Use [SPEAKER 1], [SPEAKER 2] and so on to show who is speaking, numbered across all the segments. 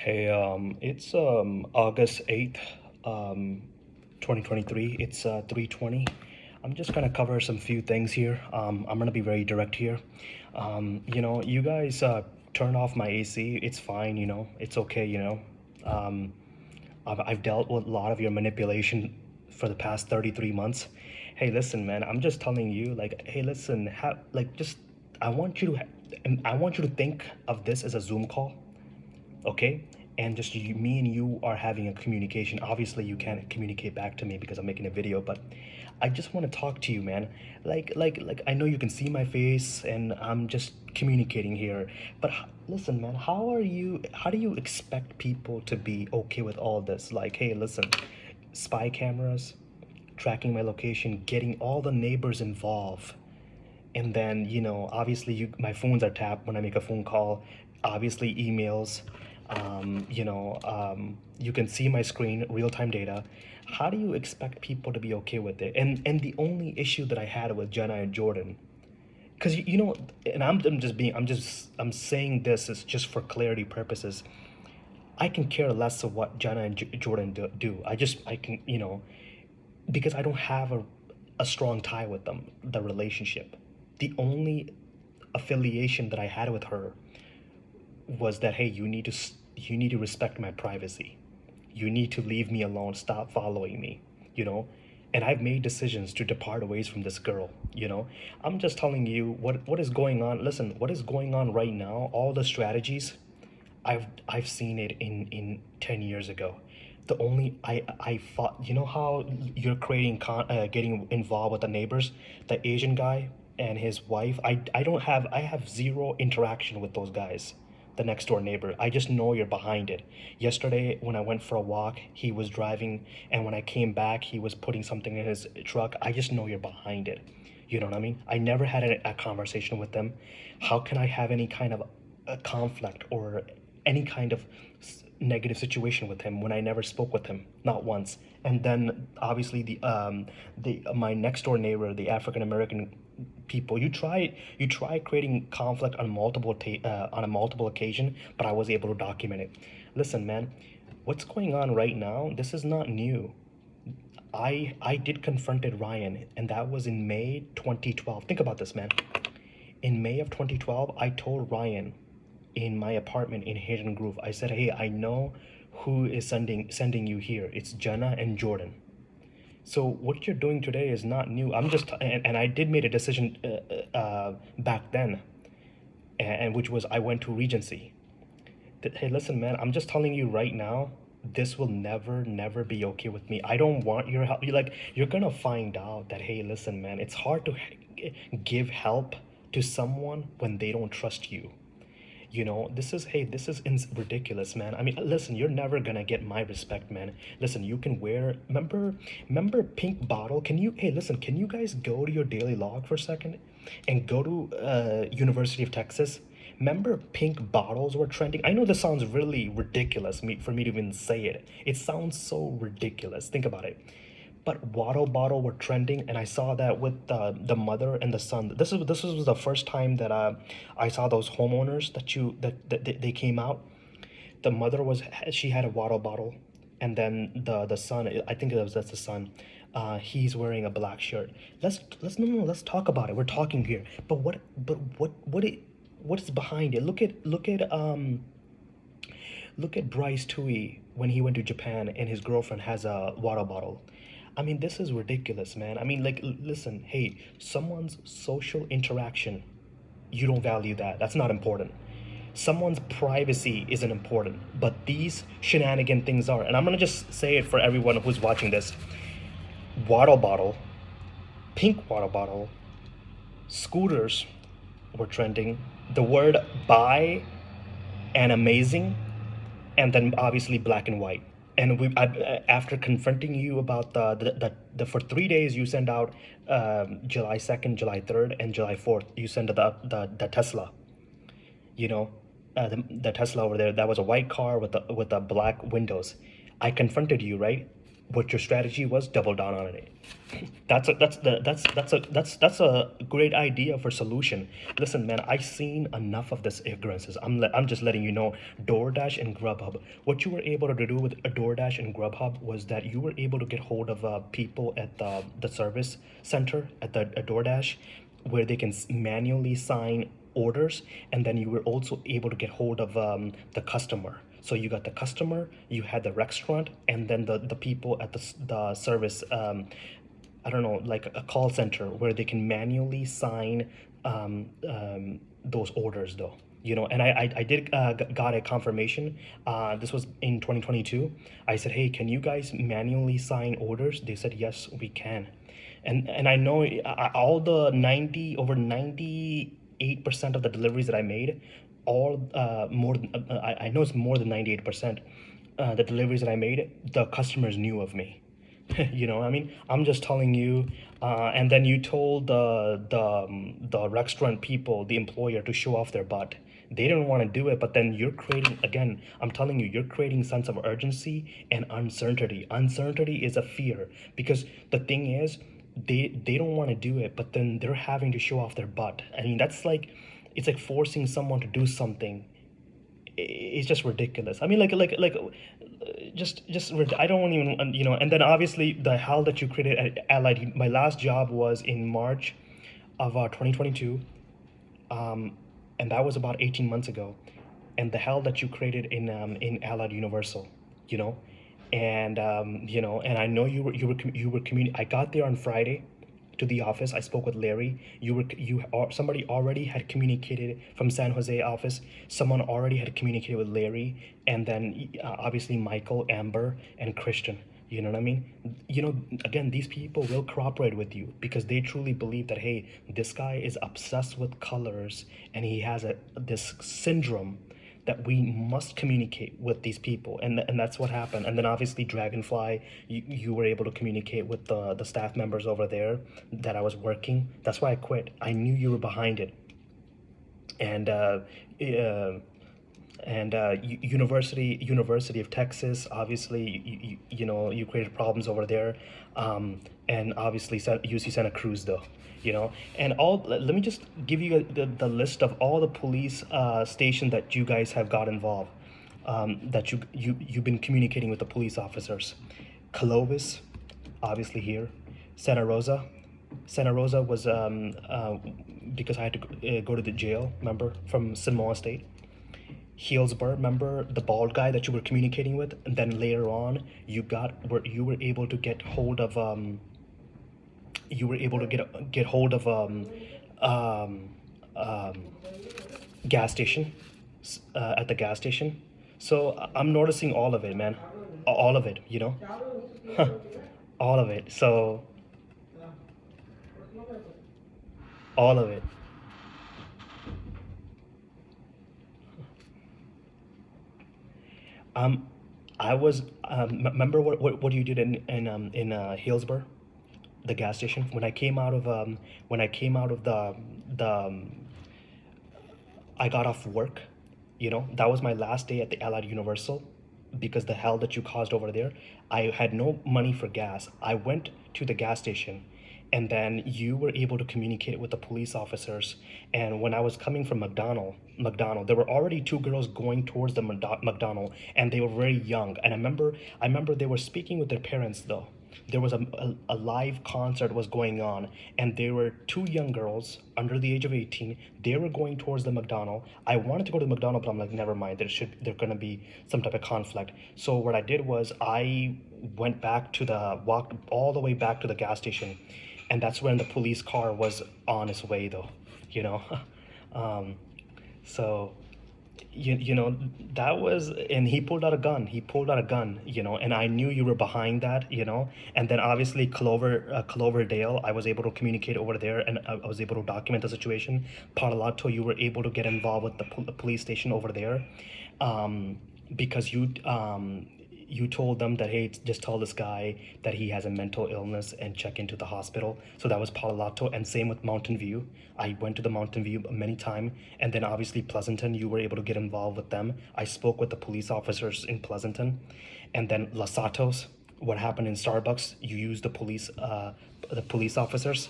[SPEAKER 1] Hey, it's August 8th, um, 2023. It's 3:20. I'm just gonna cover some few things here. I'm gonna be very direct here. You guys turn off my AC. It's fine, it's okay. Um, I've dealt with a lot of your manipulation for the past 33 months. Hey, listen, man, I'm just telling you, like, hey, listen, just, I want you I want you to think of this as a Zoom call, okay? And just me and you are having a communication. Obviously you can't communicate back to me because I'm making a video, but I just want to talk to you, man. Like I know you can see my face and I'm just communicating here, but listen, man, how do you expect people to be okay with all this? Like, hey, listen, spy cameras tracking my location, getting all the neighbors involved, and then obviously my phones are tapped when I make a phone call, obviously emails, you can see my screen, real-time data. How do you expect people to be okay with it? And the only issue that I had with Jenna and Jordan, because and I'm saying this is just for clarity purposes. I can care less of what Jenna and Jordan do. I can, because I don't have a strong tie with them, the relationship. The only affiliation that I had with her was that, hey, you need to respect my privacy. You need to leave me alone. Stop following me, you know? And I've made decisions to depart away from this girl. I'm just telling you what is going on. Listen, what is going on right now, all the strategies, I've seen it in 10 years ago. The only I thought, you know how you're getting involved with the neighbors, the Asian guy and his wife. I have zero interaction with those guys, the next door neighbor. I just know you're behind it. Yesterday when I went for a walk, he was driving, and when I came back he was putting something in his truck. I just know you're behind it. You know what I mean? I never had a conversation with them. How can I have any kind of a conflict or any kind of negative situation with him when I never spoke with him, not once? And then obviously the my next door neighbor, the African American people, you try creating conflict on on a multiple occasion, but I was able to document it. Listen, man, what's going on right now? This is not new. I did confronted Ryan, and that was in May 2012. Think about this, man. In May of 2012, I told Ryan in my apartment in Hayden Grove, I said, "Hey, I know who is sending you here. It's Jenna and Jordan. So what you're doing today is not new. And I did made a decision back then, and which was I went to Regency. Hey, listen, man, I'm just telling you right now, this will never be okay with me. I don't want your help. You're gonna find out that, hey, listen, man, it's hard to give help to someone when they don't trust you. This is ridiculous, man. I mean, listen, you're never gonna get my respect, man. Listen, you can wear, remember Pink Bottle? Hey, listen, can you guys go to your daily log for a second and go to University of Texas? Remember Pink Bottles were trending? I know this sounds really ridiculous for me to even say it. It sounds so ridiculous. Think about it. But water bottle were trending, and I saw that with the mother and the son. This was the first time that I saw those homeowners that they came out. The mother was she had a water bottle, and then the son, I think that's the son. He's wearing a black shirt. Let's no, no, let's talk about it. We're talking here. What is behind it? Look at Bryce Tui when he went to Japan and his girlfriend has a water bottle. I mean, this is ridiculous, man. I mean, like, listen, hey, someone's social interaction, you don't value that. That's not important. Someone's privacy isn't important, but these shenanigan things are. And I'm gonna just say it for everyone who's watching this. Water bottle, pink water bottle, scooters were trending. The word buy and amazing, and then obviously black and white. And after confronting you about the for 3 days you send out July 2nd, July 3rd, and July 4th, you send the Tesla, you know, the Tesla over there that was a white car with the black windows. I confronted you, right? what your strategy was, double down on it. That's a great idea for solution. Listen, man, I've seen enough of this ignorances. I'm just letting you know. DoorDash and Grubhub. What you were able to do with a DoorDash and Grubhub was that you were able to get hold of people at the service center at the at DoorDash, where they can manually sign orders, and then you were also able to get hold of the customer. So you got the customer, you had the restaurant, and then the people at the service, I don't know, like a call center where they can manually sign those orders though. And I did got a confirmation. This was in 2022. I said, hey, can you guys manually sign orders? They said, yes, we can. And I know all the 98% of the deliveries that I made, all more than, I know it's more than 98%. The deliveries that I made, the customers knew of me. You know what I mean? I'm just telling you. And then you told the restaurant people, the employer, to show off their butt. They didn't want to do it, but then you're creating, again, I'm telling you, you're creating sense of urgency and uncertainty. Uncertainty is a fear, because the thing is, they don't want to do it, but then they're having to show off their butt. I mean, that's like, it's like forcing someone to do something. It's just ridiculous. I mean, I don't even, and then obviously the hell that you created at Allied. My last job was in March of 2022, and that was about 18 months ago. And the hell that you created in Allied Universal, you know, and I know you were I got there on Friday to the office. I spoke with Larry. Somebody already had communicated from San Jose office. Someone already had communicated with Larry, and then obviously Michael, Amber, and Christian. You know what I mean? Again, these people will cooperate with you because they truly believe that, hey, this guy is obsessed with colors and he has this syndrome that we must communicate with these people, and that's what happened. And then obviously Dragonfly, you were able to communicate with the staff members over there that I was working. That's why I quit. I knew you were behind it. And University of Texas, obviously you created problems over there, and obviously UC Santa Cruz though, and all. Let me just give you the list of all the police stations that you guys have got involved, that you've been communicating with the police officers. Clovis, obviously here. Santa Rosa. Santa Rosa was because I had to go to the jail, remember, from Samoa State. Healdsburg, remember the bald guy that you were communicating with, and then later on you were able to get hold of gas station, at the gas station. So I'm noticing all of it, man, all of it, all of it. So all of it. Um, I was remember what you did in Hillsborough, the gas station, when I came out of the I got off work. That was my last day at the Allied Universal, because the hell that you caused over there. I had no money for gas. I went to the gas station, and then you were able to communicate with the police officers. And when I was coming from McDonald, there were already two girls going towards the McDonald, and they were very young. And I remember they were speaking with their parents though. There was a live concert was going on, and there were two young girls under the age of 18. They were going towards the McDonald. I wanted to go to the McDonald, but I'm like, never mind. There's gonna be some type of conflict. So what I did was I walked all the way back to the gas station, and that's when the police car was on its way though. you know um, so that was, and he pulled out a gun, and I knew you were behind that. And then obviously Cloverdale, I was able to communicate over there, and I was able to document the situation. Palo you were able to get involved with the police station over there, because you told them that, hey, just tell this guy that he has a mental illness and check into the hospital. So that was Palo Alto, and same with Mountain View. I went to the Mountain View many times, and then obviously Pleasanton, you were able to get involved with them. I spoke with the police officers in Pleasanton, and then Los Santos. what happened in Starbucks. You used the police officers,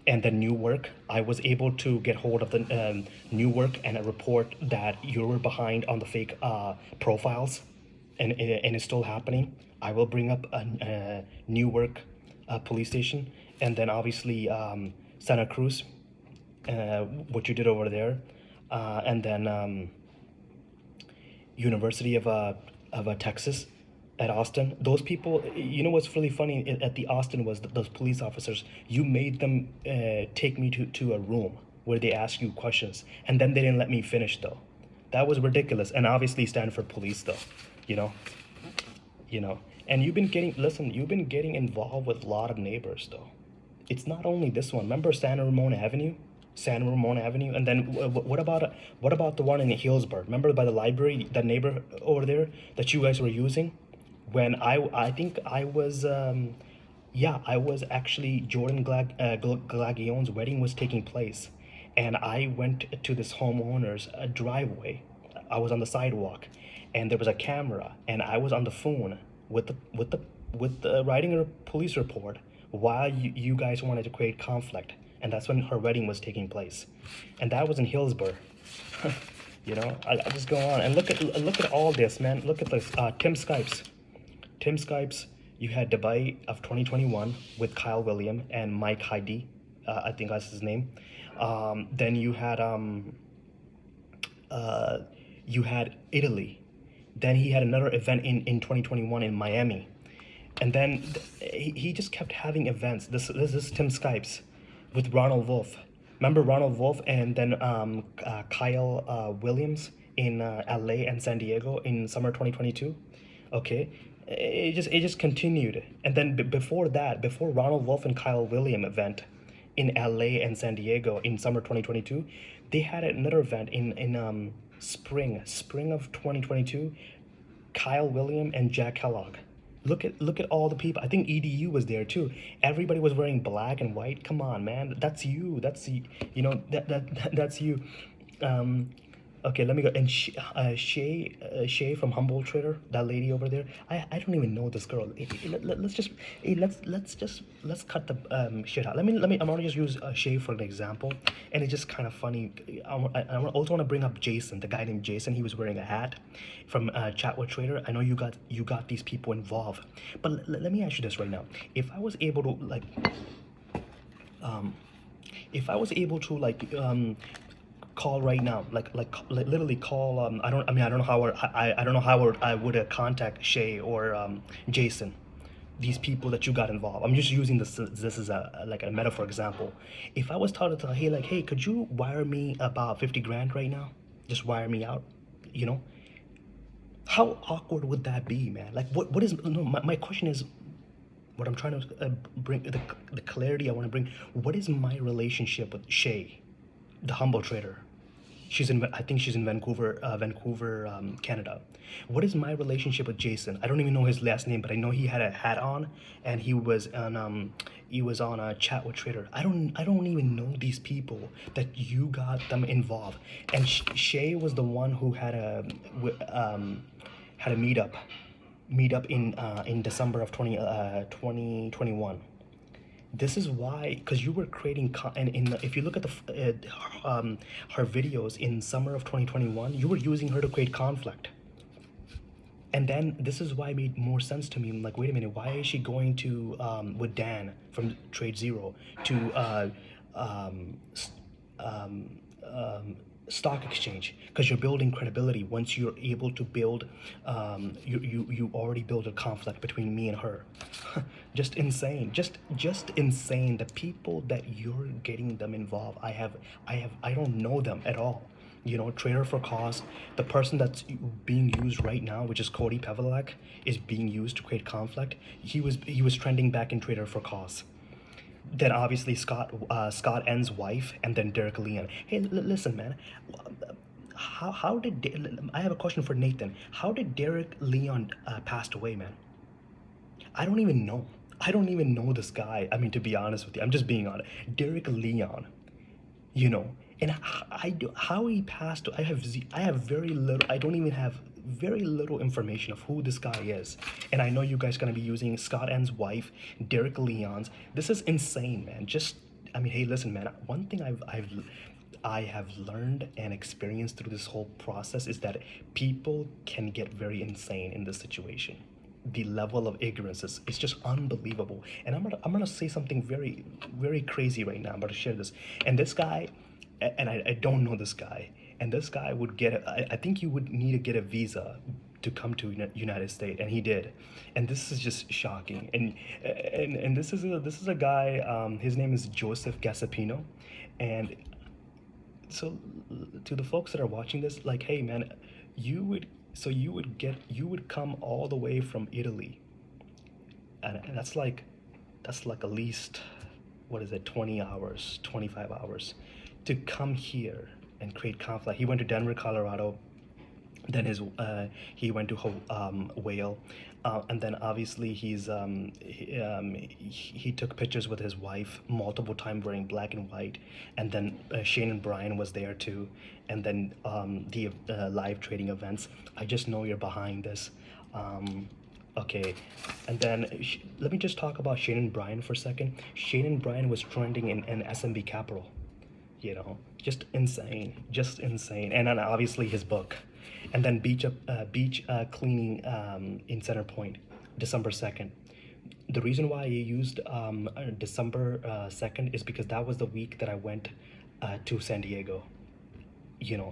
[SPEAKER 1] and then Newark. I was able to get hold of the Newark and a report that you were behind on the fake profiles, and it's still happening. I will bring up a Newark police station, and then obviously Santa Cruz, what you did over there, and then University of Texas at Austin. Those people, you know what's really funny at the Austin was those police officers. You made them take me to a room where they ask you questions, and then they didn't let me finish though. That was ridiculous. And obviously Stanford police though, you know, you know. And you've been getting listen. You've been getting involved with a lot of neighbors though. It's not only this one. Remember San Ramon Avenue? San Ramon Avenue, and then what about the one in Hillsburg? Remember by the library, that neighbor over there that you guys were using? When I think I was yeah, I was actually Jordan Glagion's wedding was taking place, and I went to this homeowner's driveway. I was on the sidewalk, and there was a camera, and I was on the phone with the writing a police report while you guys wanted to create conflict, and that's when her wedding was taking place, and that was in Hillsborough. You know, I just go on and look at all this, man. Look at this. Tim Skypes. Tim Skypes. You had Dubai of 2021 with Kyle William and Mike Heidi. I think that's his name. Then you had Italy. Then he had another event in 2021 in Miami. And then he just kept having events. This is Tim Skypes with Ronald Wolf. Remember Ronald Wolf, and then Kyle Williams in LA and San Diego in summer 2022. Okay, it just continued, and then before that, before Ronald Wolf and Kyle William event in LA and San Diego in summer 2022, they had another event in spring of 2022. Kyle William and Jack Kellogg. Look at all the people. I think EDU was there too. Everybody was wearing black and white. Come on, man. That's you. That's you. Um, okay, let me go. And Shay from Humboldt Trader, that lady over there. I don't even know this girl. Let's just let's cut the shit out. I'm gonna just use Shay for an example, and it's just kind of funny. I also want to bring up Jason, the guy named Jason. He was wearing a hat from Chatwood Trader. I know you got these people involved, but let me ask you this right now. If I was able to call right now, literally call. I don't know how I don't know how I would contact Shay or Jason, these people that you got involved. I'm just using this as a metaphor example. If I was taught to tell, hey, could you wire me about 50 grand right now? Just wire me out, you know? How awkward would that be, man? Like, what is, no, my question is, what I'm trying to bring, the clarity I want to bring, what is my relationship with Shay, the humble trader? I think she's in Vancouver, Canada. What is my relationship with Jason? I don't even know his last name, but I know he had a hat on, and he was on a chat with Trader. I don't even know these people that you got them involved. And Shay was the one who had a meetup in December of 2021. This is why, because you were creating if you look at her videos in summer of 2021, you were using her to create conflict. And then this is why it made more sense to me. I'm like, wait a minute, why is she going to with Dan from Trade Zero to stock exchange? Because you're building credibility. Once you're able to build, you already build a conflict between me and her. Just insane. Just insane. The people that you're getting them involved, I don't know them at all. You know, Trader for Cause, the person that's being used right now, which is Cody Pevalak, is being used to create conflict. He was trending back in Trader for Cause. Then obviously Scott N's wife, and then Derek Leon. Hey, listen, man. How did I have a question for Nathan? How did Derek Leon passed away, man? I don't even know. I don't even know this guy. I mean, to be honest with you, I'm just being honest. Derek Leon, you know, and how he passed. I have very little. I don't even have very little information of who this guy is. And I know you guys gonna be using Scott N's wife, Derek Leon's. This is insane, man. Just, I mean, hey, listen, man. One thing I have learned and experienced through this whole process is that people can get very insane in this situation. The level of ignorance is it's just unbelievable. And I'm gonna say something very very crazy right now. I'm gonna share this. And this guy, and I don't know this guy. And this guy would get I think you would need to get a visa to come to United States, and he did. And this is just shocking. And this is a guy. His name is Joseph Gasapino, and so to the folks that are watching this, like, hey man, you would come all the way from Italy, and that's like at least, what is it, 20 hours, 25 hours to come here and create conflict. He went to Denver, Colorado. Then he went to Whale, and then obviously he took pictures with his wife multiple times wearing black and white, and then Shane and Brian was there too, and then the live trading events. I just know you're behind this. Okay, and then let me just talk about Shane and Brian for a second. Shane and Brian was trending in SMB Capital, just insane, just insane. And then obviously his book, and then beach cleaning in Center Point, December 2nd. The reason why I used December 2nd is because that was the week that I went to San Diego,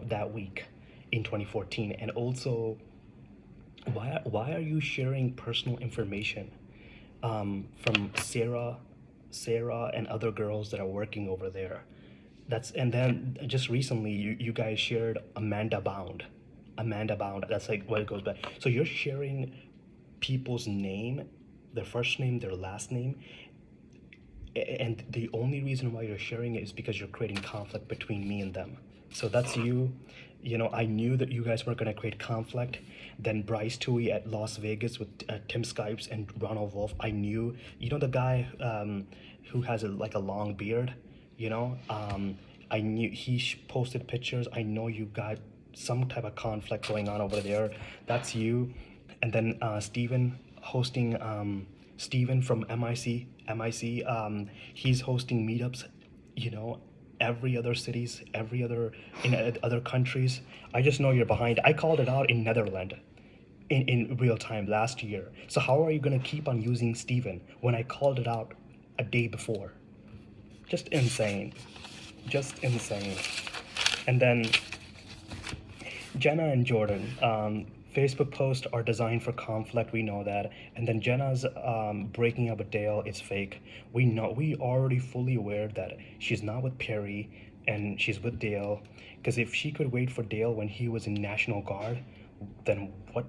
[SPEAKER 1] that week in 2014. And also, why are you sharing personal information from Sarah and other girls that are working over there? And then just recently you guys shared Amanda Bound. That's like what it goes back. So you're sharing people's name, their first name, their last name, and the only reason why you're sharing it is because you're creating conflict between me and them. So that's you. I knew that you guys were gonna create conflict. Then Bryce Tui at Las Vegas with Tim Skypes and Ronald Wolf. I knew, the guy who has like a long beard. I knew posted pictures. I know you got some type of conflict going on over there. That's you. And then Steven hosting, Steven from MIC, he's hosting meetups, every other cities, in other countries. I just know you're behind. I called it out in Netherlands in real time last year. So how are you gonna keep on using Steven when I called it out a day before? Just insane. Just insane. And then Jenna and Jordan, Facebook posts are designed for conflict. We know that. And then Jenna's breaking up with Dale. It's fake. We already fully aware that she's not with Perry and she's with Dale. Because if she could wait for Dale when he was in National Guard, then what?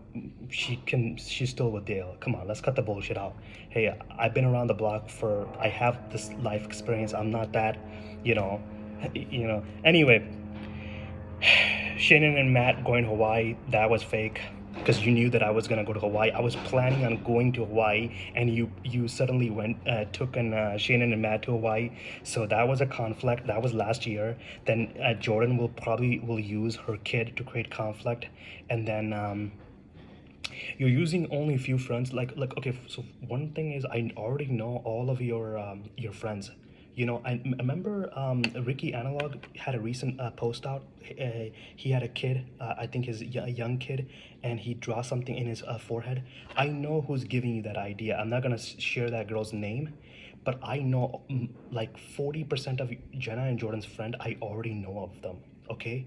[SPEAKER 1] She's still with Dale. Come on, let's cut the bullshit out. Hey, I've been around the block I have this life experience. I'm not that, Anyway, Shannon and Matt going to Hawaii, that was fake. Because you knew that I was gonna go to Hawaii. I was planning on going to Hawaii, and you suddenly took Shannon and Matt to Hawaii. So that was a conflict. That was last year. Then Jordan will use her kid to create conflict, and then you're using only a few friends. Like okay. So one thing is, I already know all of your friends. I remember Ricky Analog had a recent post out. He had a kid, I think a young kid, and he draws something in his forehead. I know who's giving you that idea. I'm not gonna share that girl's name, but I know like 40% of Jenna and Jordan's friend. I already know of them. Okay,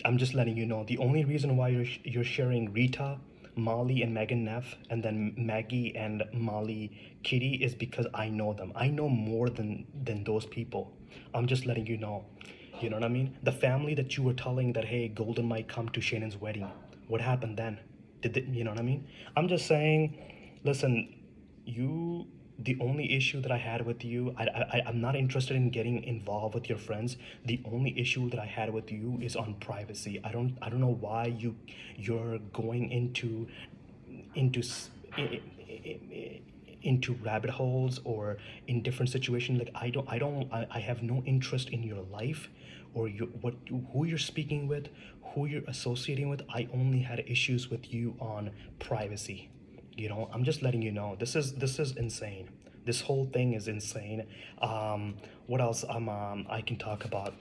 [SPEAKER 1] I'm just letting you know. The only reason why you're sharing Rita, Molly and Megan Neff, and then Maggie and Molly Kitty is because I know them. I know more than those people. I'm just letting you know. You know what I mean? The family that you were telling that, hey, Golden might come to Shannon's wedding. What happened then? You know what I mean? I'm just saying, listen, the only issue that I had with you, I'm not interested in getting involved with your friends. The only issue that I had with you is on privacy. I don't know why you're going into rabbit holes or in different situations. Like I have no interest in your life or who you're speaking with, who you're associating with. I only had issues with you on privacy. I'm just letting you know. This is insane. This whole thing is insane. What else? I can talk about.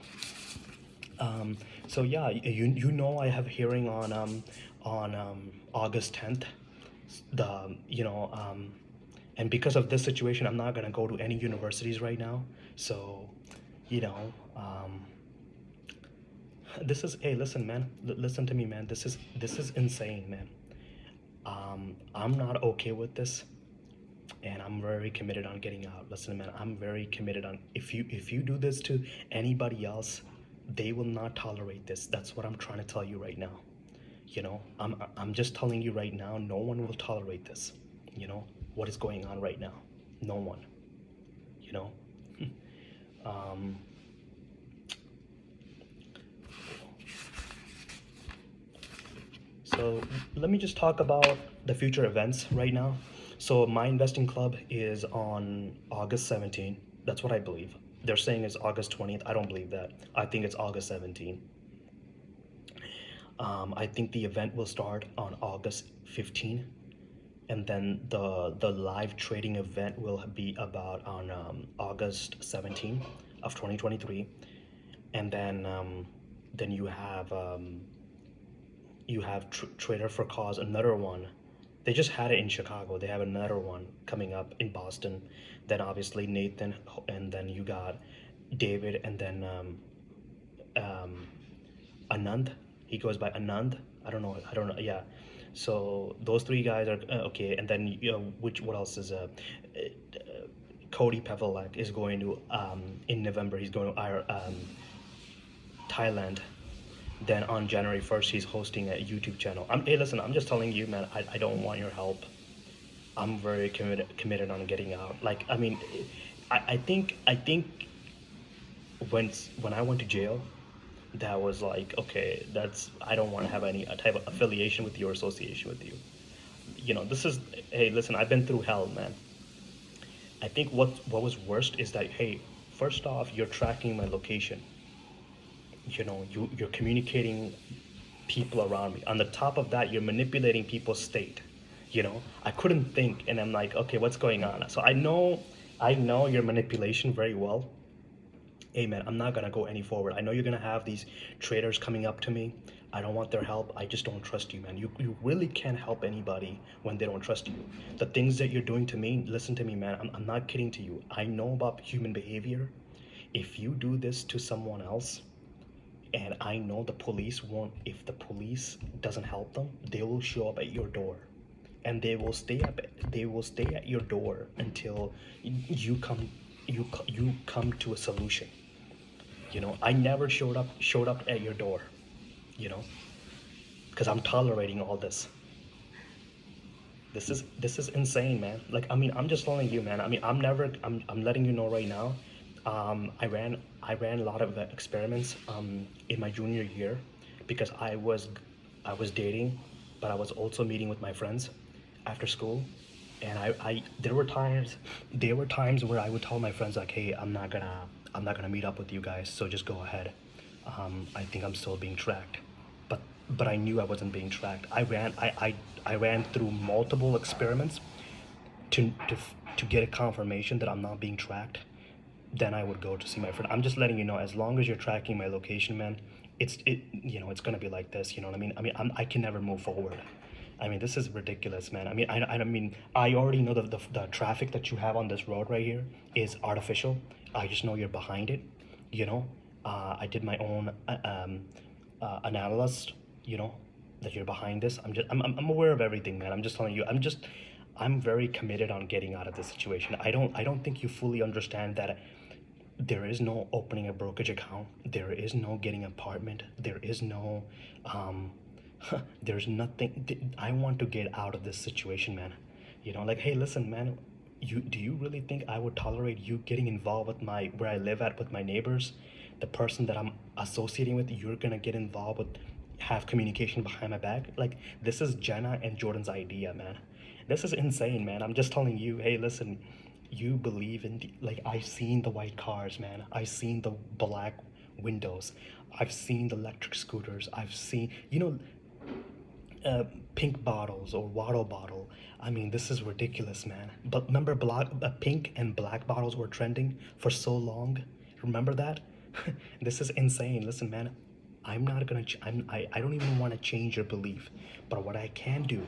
[SPEAKER 1] So yeah, I have a hearing on August 10th. The you know And because of this situation, I'm not gonna go to any universities right now. So, you know, this is hey, listen, man, listen to me, man. This is insane, man. I'm not okay with this, and I'm very committed on getting out. Listen, man, I'm very committed on if you do this to anybody else, they will not tolerate this. That's what I'm trying to tell you right now. I'm just telling you right now, no one will tolerate this. You know what is going on right now? No one. You know. um, so let me just talk about the future events right now. So my investing club is on August 17th. That's what I believe. They're saying it's August 20th. I don't believe that. I think it's August 17th. I think the event will start on August 15th, and then the live trading event will be about on August 17th of 2023, and then you have Trader for Cause, another one. They just had it in Chicago. They have another one coming up in Boston. Then obviously Nathan, and then you got David, and then um, Anand. He goes by Anand. I don't know. I don't know. Yeah. So those three guys are okay. And then what else is Cody Pevelek is going to in November. He's going to Thailand. Then on January 1st, he's hosting a YouTube channel. Hey, listen, I'm just telling you, man. I don't want your help. I'm very committed on getting out. Like, I mean, I think when I went to jail, that was like, okay, that's I don't want to have any type of affiliation with you or association with you. This is hey, listen, I've been through hell, man. I think what was worst is that, hey, first off, you're tracking my location. You're communicating people around me. On the top of that, you're manipulating people's state. I couldn't think, and I'm like, okay, what's going on? So I know your manipulation very well. Hey man, I'm not gonna go any forward. I know you're gonna have these traders coming up to me. I don't want their help. I just don't trust you, man. You really can't help anybody when they don't trust you. The things that you're doing to me, listen to me, man. I'm not kidding to you. I know about human behavior. If you do this to someone else, and I know the police won't, if the police doesn't help them, they will show up at your door. And they will stay at your door until you come to a solution. I never showed up at your door, you know, because I'm tolerating all this. This is insane, man. Like, I mean, I'm just telling you, man. I mean, I'm letting you know right now. I ran a lot of experiments in my junior year, because I was dating, but I was also meeting with my friends after school. And there were times where I would tell my friends, like, hey, I'm not gonna meet up with you guys, so just go ahead. I think I'm still being tracked, but I knew I wasn't being tracked. I ran through multiple experiments to get a confirmation that I'm not being tracked. Then I would go to see my friend. I'm just letting you know, as long as you're tracking my location, man, it's gonna be like this. You know what I mean? I can never move forward. I mean, this is ridiculous, man. I already know the traffic that you have on this road right here is artificial. I just know you're behind it. You know, I did my own analysis. You know, that you're behind this. I'm aware of everything, man. I'm just telling you. I'm very committed on getting out of this situation. I don't think you fully understand that there is no opening a brokerage account. There is no getting an apartment. There is no there's nothing. I want to get out of this situation, man. Like, hey, listen, man. Do you really think I would tolerate you getting involved with my where I live at with my neighbors, the person that I'm associating with? You're gonna get involved with, have communication behind my back? Like, this is Jenna and Jordan's idea, man. This is insane, man. I'm just telling you, hey, listen. You believe in like, I seen the white cars, man. I seen the black windows. I've seen the electric scooters. I've seen, pink bottles or water bottle. I mean, this is ridiculous, man. But remember, pink and black bottles were trending for so long. Remember that? This is insane. Listen, man, I'm not gonna. I don't even want to change your belief. But what I can do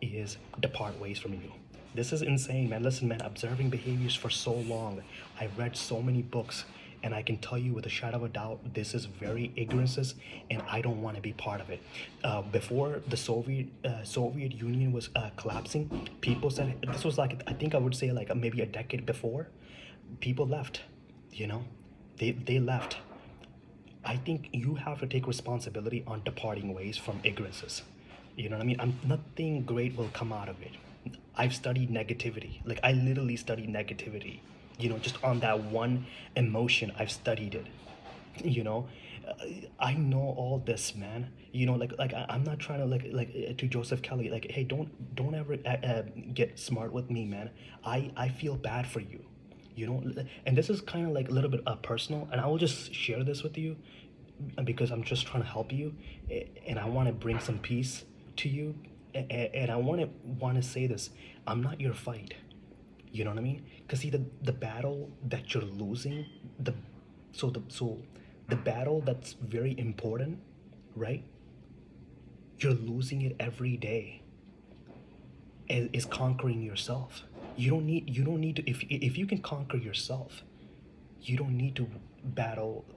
[SPEAKER 1] is depart ways from you. This is insane, man. Listen, man, observing behaviors for so long. I've read so many books, and I can tell you with a shadow of a doubt, this is very ignorance, and I don't want to be part of it. Before the Soviet Union was collapsing, people said this was like, I think I would say like maybe a decade before, people left. You know, they left. I think you have to take responsibility on departing ways from ignorances. You know what I mean? Nothing great will come out of it. I've studied negativity. Like, I literally studied negativity. Just on that one emotion, I've studied it. You know, I know all this, man. I'm not trying to to Joseph Kelly. Like, hey, don't ever get smart with me, man. I feel bad for you. And this is kind of like a little bit personal, and I will just share this with you because I'm just trying to help you, and I want to bring some peace to you, and I want to say this: I'm not your fight. You know what I mean? Because see, the battle that you're losing, the battle that's very important, right? You're losing it every day. Is conquering yourself. You don't need to, if you can conquer yourself, you don't need to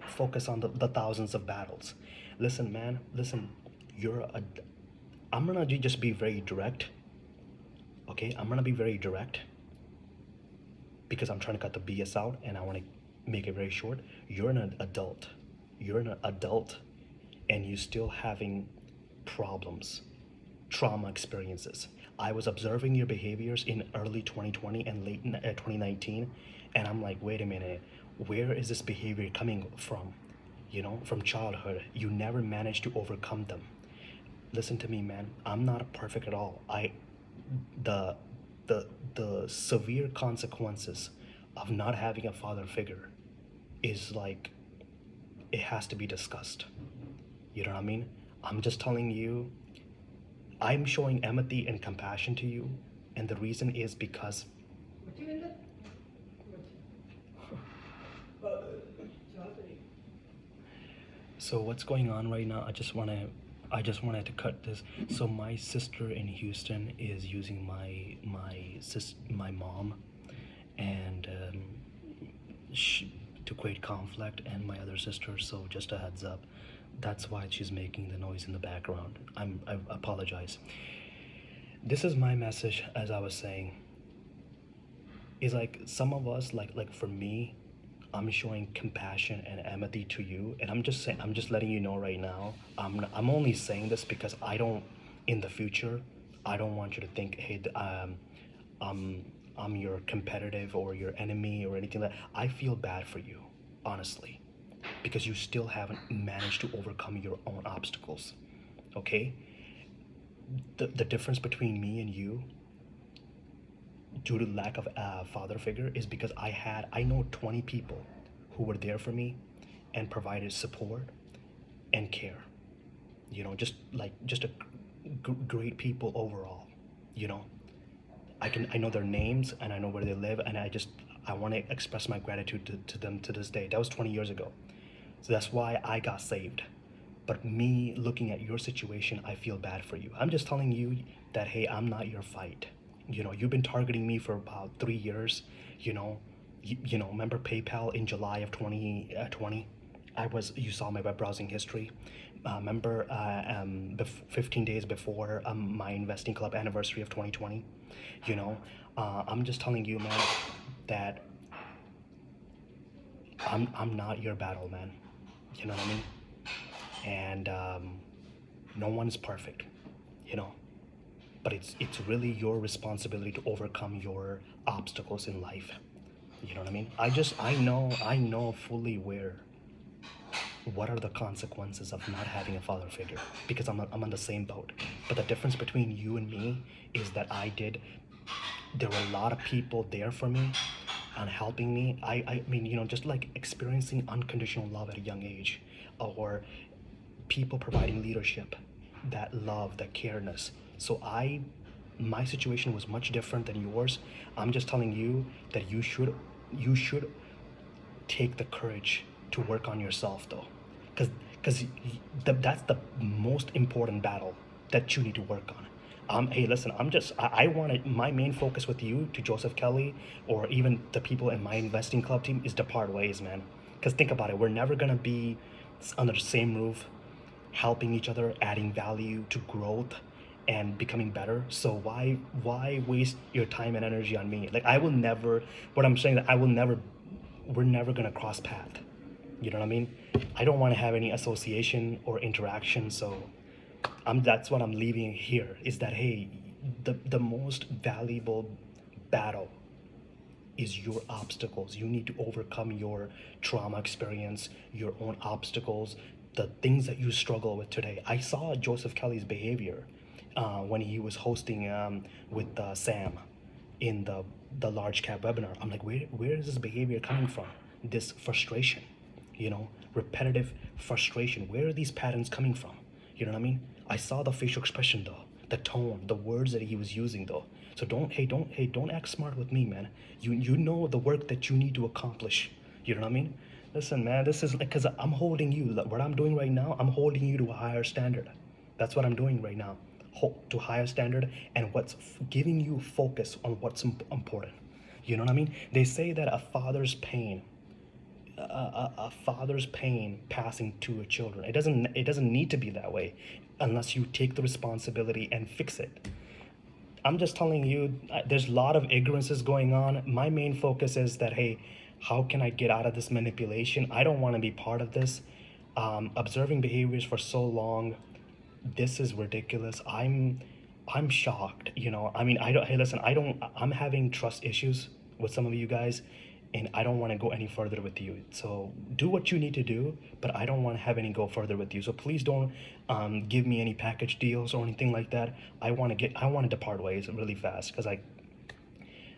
[SPEAKER 1] focus on the thousands of battles. Listen, man, listen, I'm gonna just be very direct. Okay, I'm gonna be very direct because I'm trying to cut the BS out, and I want to make it very short. You're an adult. You're an adult, and you're still having problems, trauma experiences. I was observing your behaviors in early 2020 and late 2019, and I'm like, wait a minute, where is this behavior coming from? From childhood. You never managed to overcome them. Listen to me, man. I'm not perfect at all. The the severe consequences of not having a father figure is like, it has to be discussed. You know what I mean? I'm just telling you, I'm showing empathy and compassion to you, and the reason is because so what's going on right now, I just wanted to cut this. So my sister in Houston is using my mom, and to create conflict, and my other sister. So just a heads up, that's why she's making the noise in the background. I apologize. This is my message, as I was saying, is like some of us, like for me, I'm showing compassion and empathy to you, and I'm just letting you know right now. I'm only saying this because in the future, I don't want you to think, hey, I'm your competitive or your enemy or anything like that. I feel bad for you, honestly, because you still haven't managed to overcome your own obstacles. Okay? The difference between me and you, due to lack of a father figure, is because I know 20 people who were there for me and provided support and care. Just great people overall. You know, I know their names, and I know where they live, and I want to express my gratitude to them to this day. That was 20 years ago. So that's why I got saved. But me looking at your situation, I feel bad for you. I'm just telling you that, hey, I'm not your fight. You've been targeting me for about 3 years. Remember PayPal in July of 2020? You saw my web browsing history. Remember 15 days before my investing club anniversary of 2020? I'm just telling you, man, that I'm not your battle, man. You know what I mean? And no one is perfect, but it's really your responsibility to overcome your obstacles in life. You know what I mean? I know fully what are the consequences of not having a father figure, because I'm on the same boat. But the difference between you and me is that there were a lot of people there for me on helping me. I mean, you know, just like experiencing unconditional love at a young age, or people providing leadership, that love, that careness. So my situation was much different than yours. I'm just telling you that you should take the courage to work on yourself though, because that's the most important battle that you need to work on. Hey, listen, I wanted my main focus with you, to Joseph Kelly, or even the people in my investing club team, is to part ways, man. Because think about it, we're never gonna be under the same roof, helping each other, adding value to growth and becoming better. So why waste your time and energy on me? Like, I will never, what I'm saying, that I will never, we're never gonna cross path. You know what I mean? I don't want to have any association or interaction. So that's what I'm leaving here, is that hey, the most valuable battle is your obstacles. You need to overcome your trauma experience, your own obstacles, the things that you struggle with today. I saw Joseph Kelly's behavior when he was hosting with Sam in the large cap webinar. I'm like, where is this behavior coming from? This frustration, you know, repetitive frustration. Where are these patterns coming from? You know what I mean? I saw the facial expression though, the tone, the words that he was using though. So don't act smart with me, man. You know the work that you need to accomplish. You know what I mean? Listen, man, this is like, because I'm holding you. What I'm doing right now, I'm holding you to a higher standard. That's what I'm doing right now, to higher standard, and what's giving you focus on what's important. You know what I mean? They say that a father's pain passing to a children. It doesn't need to be that way, unless you take the responsibility and fix it. I'm just telling you, there's a lot of ignorances going on. My main focus is that, hey, how can I get out of this manipulation? I don't want to be part of this. Observing behaviors for so long, this is ridiculous. I'm shocked. You know, I mean, I don't. Hey, listen, I'm having trust issues with some of you guys, and I don't want to go any further with you. So do what you need to do, but I don't want to have any go further with you. So please don't give me any package deals or anything like that. I want to depart ways really fast, because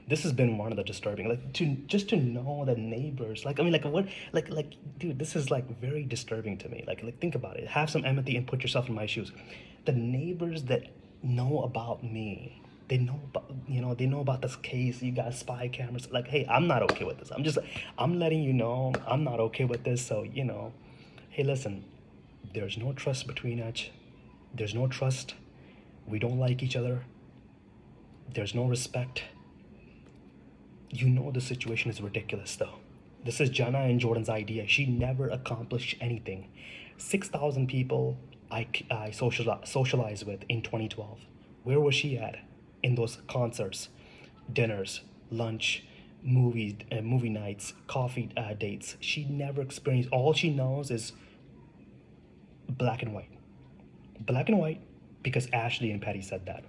[SPEAKER 1] this has been one of the disturbing, like, to know that neighbors, like, I mean, like, what, like dude, this is like very disturbing to me. Like think about it, have some empathy and put yourself in my shoes. The neighbors that know about me, they know about, they know about this case. You got spy cameras. Like, hey, I'm not okay with this. I'm letting you know I'm not okay with this. So, hey, listen, there's no trust between us. There's no trust. We don't like each other. There's no respect. The situation is ridiculous, though. This is Jana and Jordan's idea. She never accomplished anything. 6,000 people I socialized with in 2012. Where was she at in those concerts, dinners, lunch, movie nights, coffee dates? She never experienced. All she knows is black and white. Black and white, because Ashley and Patty said that.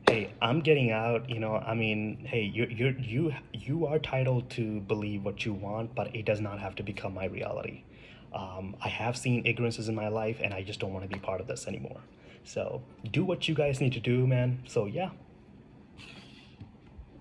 [SPEAKER 1] Hey, I'm getting out. I mean, hey, you are entitled to believe what you want, but it does not have to become my reality. I have seen ignorances in my life, and I just don't want to be part of this anymore. So do what you guys need to do, man. So yeah,